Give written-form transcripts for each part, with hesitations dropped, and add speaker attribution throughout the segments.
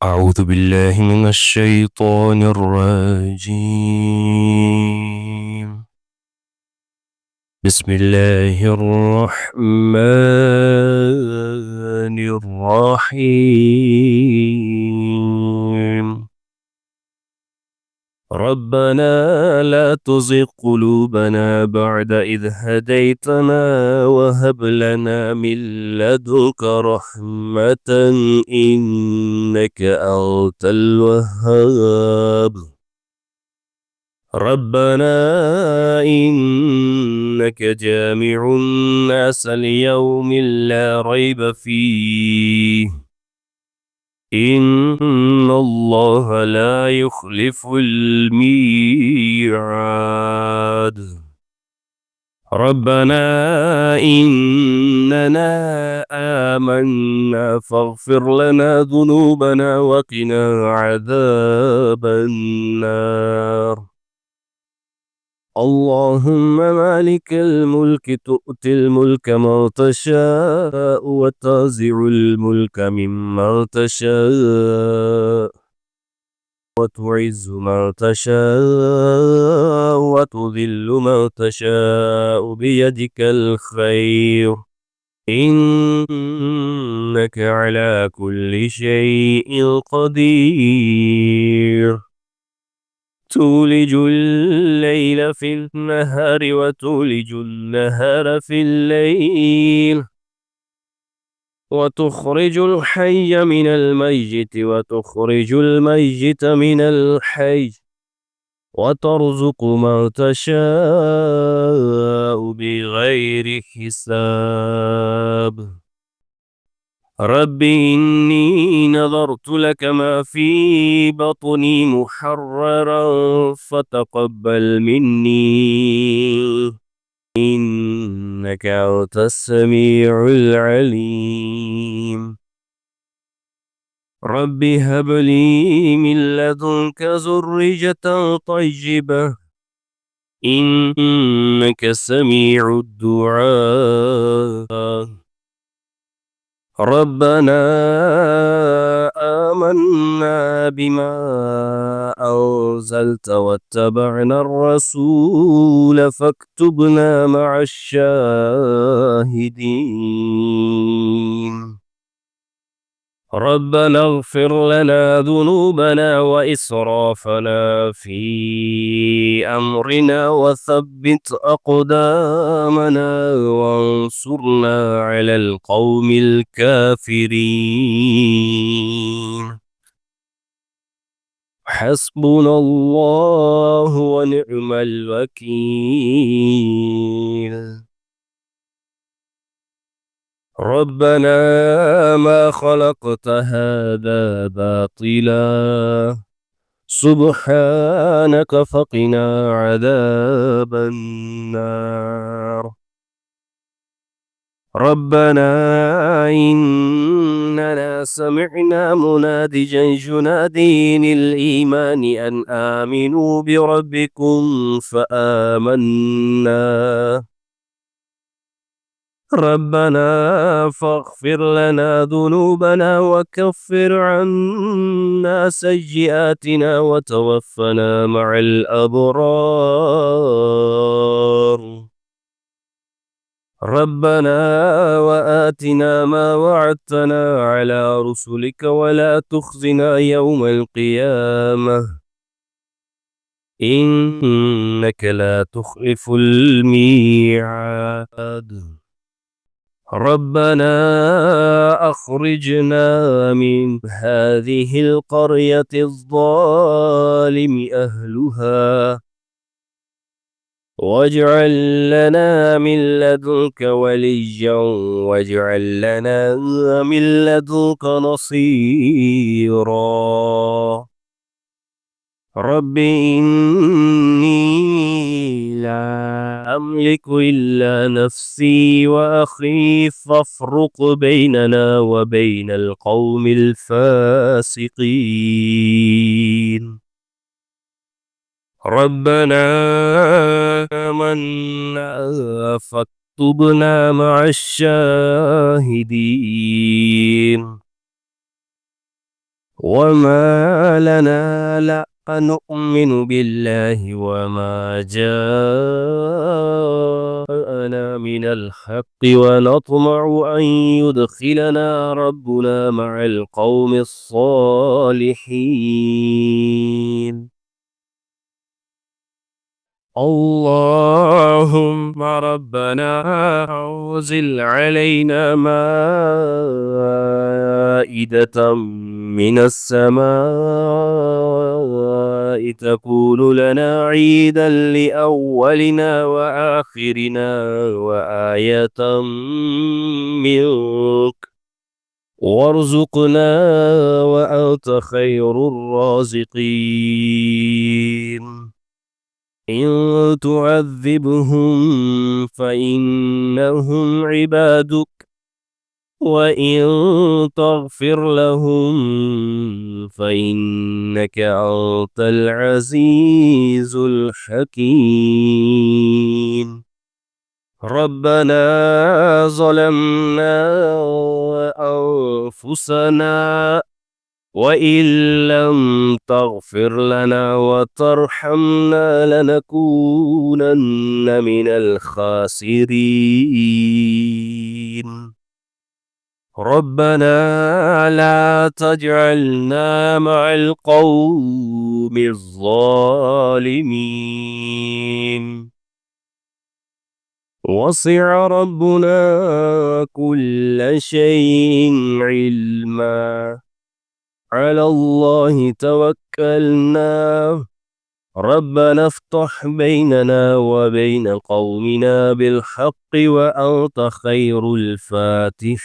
Speaker 1: أعوذ بالله من الشيطان الرجيم. بسم الله الرحمن الرحيم. ربنا لا تزغ قلوبنا بعد إذ هديتنا وهب لنا من لدنك رحمة إنك أنت الوهاب. ربنا إنك جامع الناس ليوم لا ريب فيه إن الله لا يخلف الميعاد. ربنا إننا آمنا فاغفر لنا ذنوبنا وقنا عذاب النار. اللهم مالك الملك تؤتي الملك من تشاء وتنزع الملك ممن تشاء وتعز من تشاء وتذل من تشاء بيدك الخير إنك على كل شيء قدير. تولج الليل في النهار وتولج النهار في الليل وتخرج الحي من الميت وتخرج الميت من الحي وترزق من تشاء بغير حساب. رب إني نظرت لك ما في بطني محررا فتقبل مني إنك أنت السميع العليم. رب هب لي من لدنك ذرية طيبة إنك سميع الدعاء. ربنا آمنا بما أنزلت واتبعنا الرسول فاكتبنا مع الشاهدين. ربنا اغفر لنا ذنوبنا وإسرافنا في أمرنا وثبت أقدامنا وانصرنا على القوم الكافرين. حسبنا الله ونعم الوكيل. ربنا ما خلقت هذا باطلا سبحانك فقنا عذاب النار. ربنا إننا سمعنا منادجا ينادي للإيمان أن آمنوا بربكم فآمنا. ربنا فاغفر لنا ذنوبنا وكفر عنا سيئاتنا وتوفنا مع الأبرار. ربنا وآتنا ما وعدتنا على رسلك ولا تخزنا يوم القيامة إنك لا تخلف الميعاد. ربنا أخرجنا من هذه القرية الظالم أهلها واجعل لنا من لدنك وليا واجعل لنا من لدنك نصيرا. رب إني لا أملك إلا نفسي وأخي فافرق بيننا وبين القوم الفاسقين. ربنا آمنا فاكتبنا مع الشاهدين. وما لنا لا نؤمن بالله وما جاءنا من الحق ونطمع أن يدخلنا ربنا مع القوم الصالحين. اللهم ربنا أنزل علينا مائدة من السماء تكون لنا عيدا لأولنا وآخرنا وآية منك وارزقنا وأنت خير الرازقين. إن تعذبهم فإنهم عبادك وإن تغفر لهم فإنك أنت العزيز الحكيم. ربنا ظلمنا أنفسنا وإن لم تغفر لنا وترحمنا لنكونن من الخاسرين. ربنا لا تجعلنا مع القوم الظالمين. وسع ربنا كل شيء علما على الله توكلنا. ربنا افتح بيننا وبين قومنا بالحق وأنت خير الفاتحين.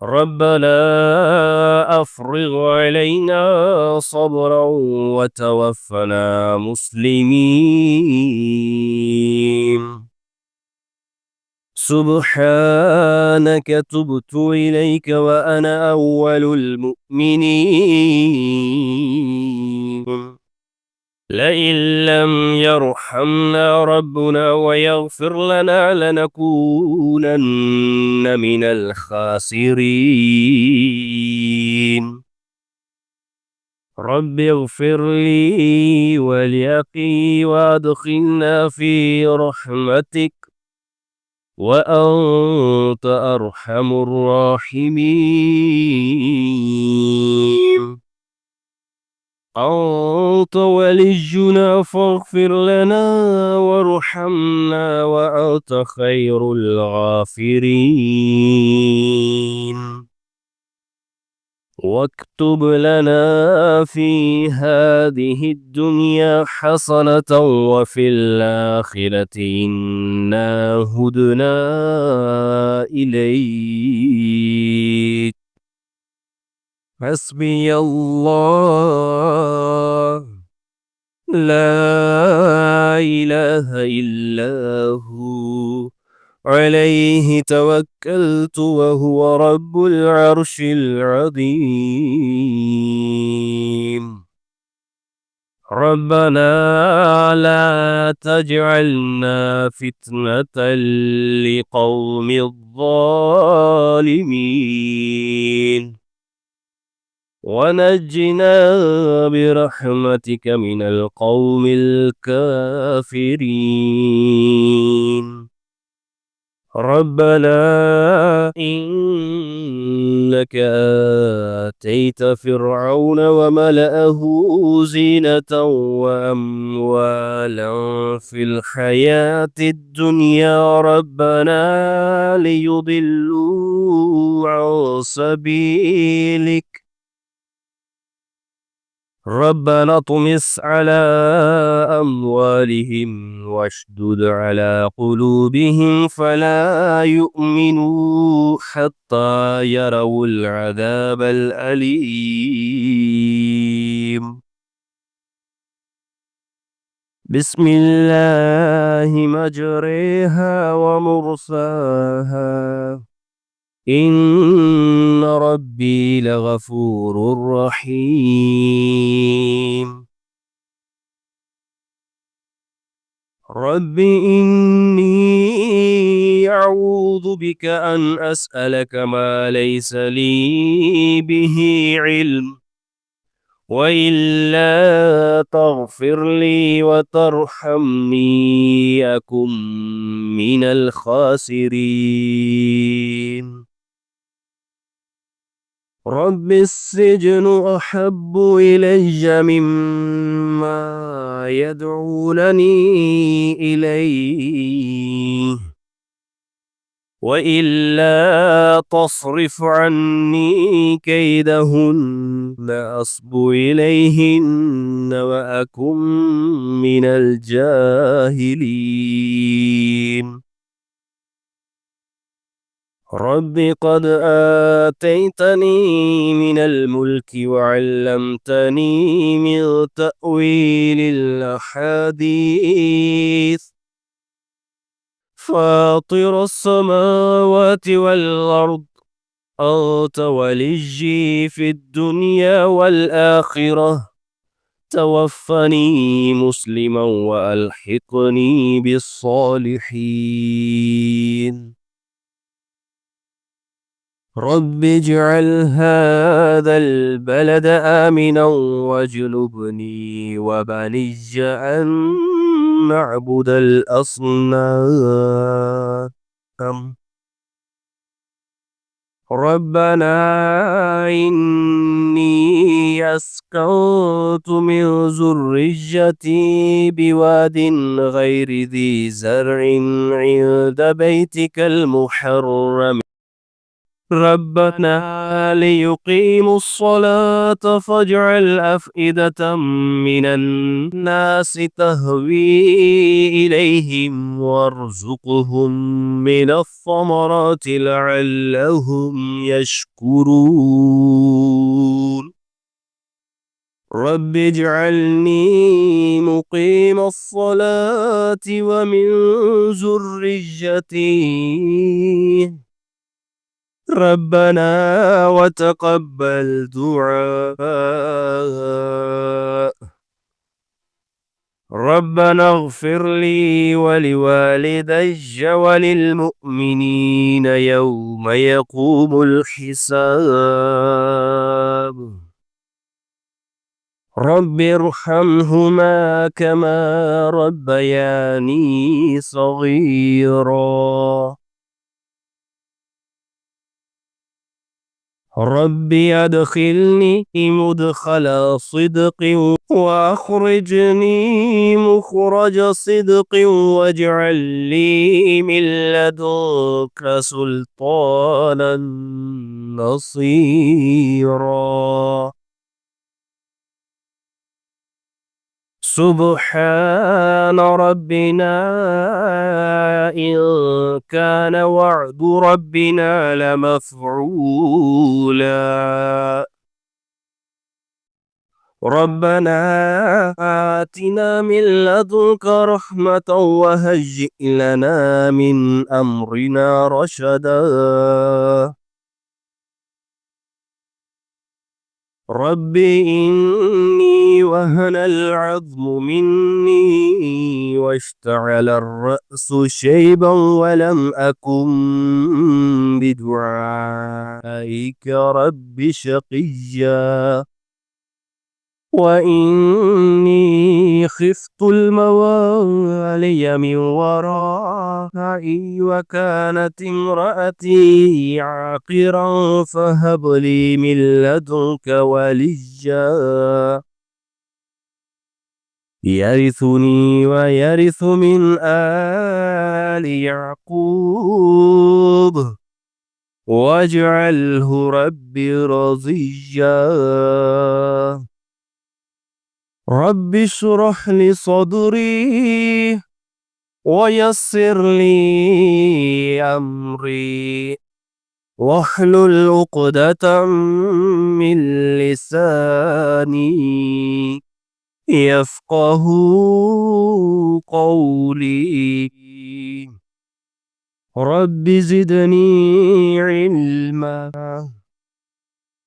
Speaker 1: ربنا أفرغ علينا صبرا وتوفنا مسلمين. سبحانك تبت إليك وأنا أول المؤمنين. لئن لم يرحمنا ربنا ويغفر لنا لنكونن من الخاسرين. رب اغفر لي ولأخي وادخلنا في رحمتك وأنت أرحم الراحمين. أنت ولينا فاغفر لنا وارحمنا وأنت خير الغافرين. واكتب لنا في هذه الدنيا حسنة وفي الآخرة إنا هدنا إليك. حسبي الله لا إله إلا هو عليه توكلت وهو رب العرش العظيم. ربنا لا تجعلنا فتنة لقوم الظالمين ونجنا برحمتك من القوم الكافرين. ربنا إنك آتيت فرعون وملأه زينة وأموالا في الحياة الدنيا ربنا ليضلوا عن سبيلك. ربنا اطمس على أموالهم واشدد على قلوبهم فلا يؤمنوا حتى يروا العذاب الأليم. بسم الله مجريها ومرساها إن ربي لغفور رحيم. رب إني إني أعوذ بك أن أسألك ما ليس لي به علم، وإلا تغفر لي وترحمني أكن من الخاسرين. رب السجن أحب إلي مما يدعونني إليه، وإلا تصرف عني كيدهن أصب إليهن وأكن من الجاهلين. رب قد آتيتني من الملك وعلمتني من تأويل الأحاديث، فاطر السماوات والأرض، أنت وليي في الدنيا والآخرة، توفني مسلما وألحقني بالصالحين. رب اجعل هذا البلد آمنا واجنبني وبني أن نعبد الأصنام. ربنا إني أسكنت من ذريتي بواد غير ذي زرع عند بيتك المحرم، ربنا ليقيموا الصلاة فاجعل أفئدة من الناس تهوي إليهم وارزقهم من الثمرات لعلهم يشكرون. رب اجعلني مقيم الصلاة ومن ذريتي، ربنا وتقبل دعاء. ربنا اغفر لي ولوالدي وللمؤمنين يوم يقوم الحساب. رب ارحمهما كما ربياني صغيرا. رب أدخلني مدخل صدق وأخرجني مخرج صدق واجعل لي من لدنك سلطانا نصيرا. سبحان ربنا إن كان وعد ربنا لمفعولا. ربنا آتنا من لدنك رحمة وهيئ لنا من أمرنا رشدا. رب إني وهن العظم مني واشتعل الرأس شيبا ولم أكن بدعائك رب شقيا، وإني خفت الموالي من ورائي وكانت امرأتي عاقرا فهب لي من لدنك وليا يرثني ويرث من آل يعقوب واجعله ربي رضيا. رب اشرح لي صدري ويسر لي أمري واحلل عقدة من لساني يفقه قولي. رب زدني علما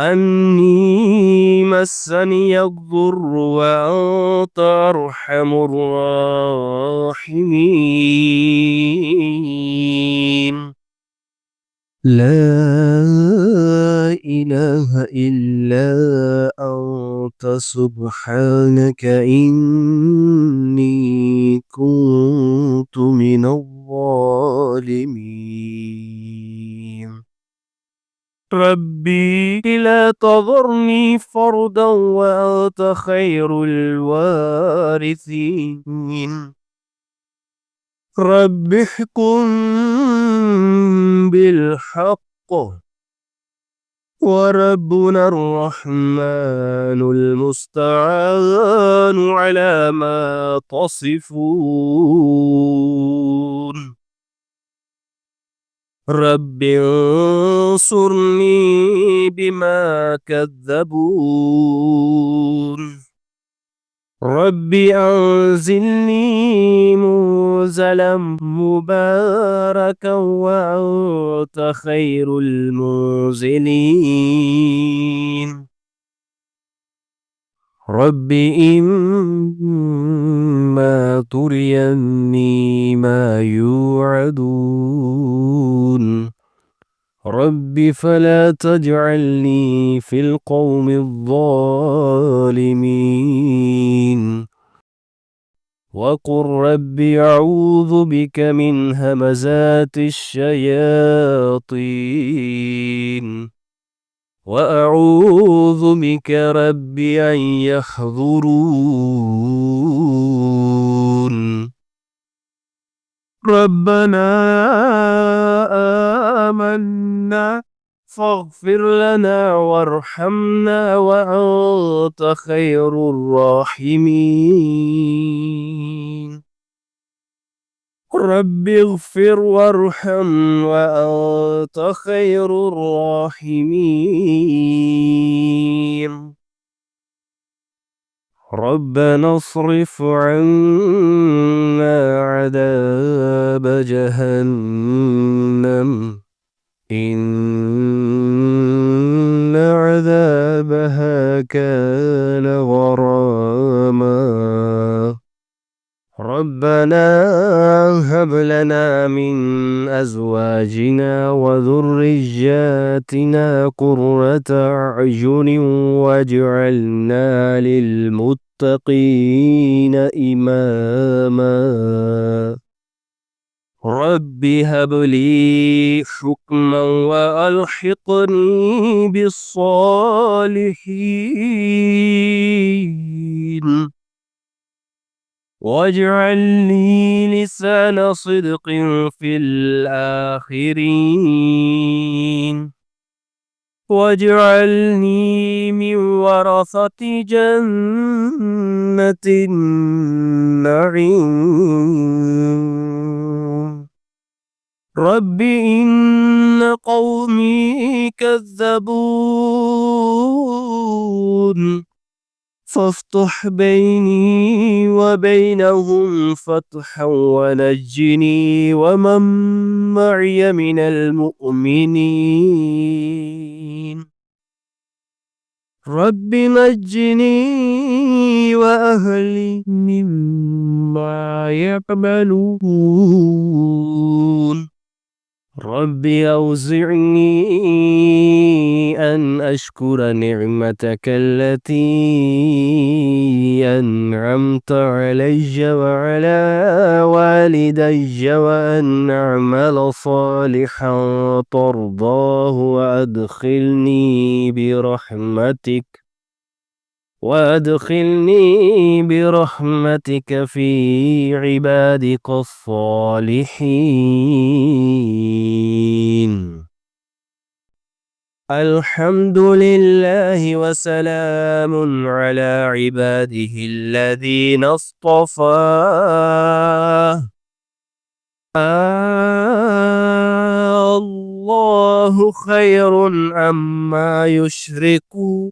Speaker 1: أني مسني الضر وأنت أرحم الراحمين. لا إله إلا أنت سبحانك إني كنت من الظالمين. ربي لا تذرني فردا وأنت خير الوارثين. رب احكم بالحق وربنا الرحمن المستعان على ما تصفون. رب انصرني بما كذبون. رب أنزلني منزلا مباركا وأنت خير المنزلين. رب إما تريني ما يوعدون رب فلا تجعلني في القوم الظالمين. وقل رب أعوذ بك من همزات الشياطين وأعوذ بك رب أن يحضرون. ربنا آمنا فاغفر لنا وارحمنا وأنت خير الراحمين. رب اغفر وارحم وأنت خير الراحمين. ربنا اصرف عنا عذاب جهنم إن عذابها كان غراما. ربنا هب لنا من أزواجنا وذرياتنا قرة أعين واجعلنا للمتقين إماما. رب هب لي حكما وألحقني بالصالحين واجعل لي لسان صدق في الآخرين واجعلني من ورثة جنة النعيم. رب إن قومي كذبون فافتح بيني وبينهم فتحا ونجني ومن معي من المؤمنين. رب نجني وأهلي مما يعملون. رب أوزعني أن أشكر نعمتك التي أنعمت علي وعلى والدي وأن أعمل صالحا ترضاه وأدخلني برحمتك في عبادك الصالحين. الحمد لله وسلام على عباده الذين اصطفى. الله خير عما يشركون.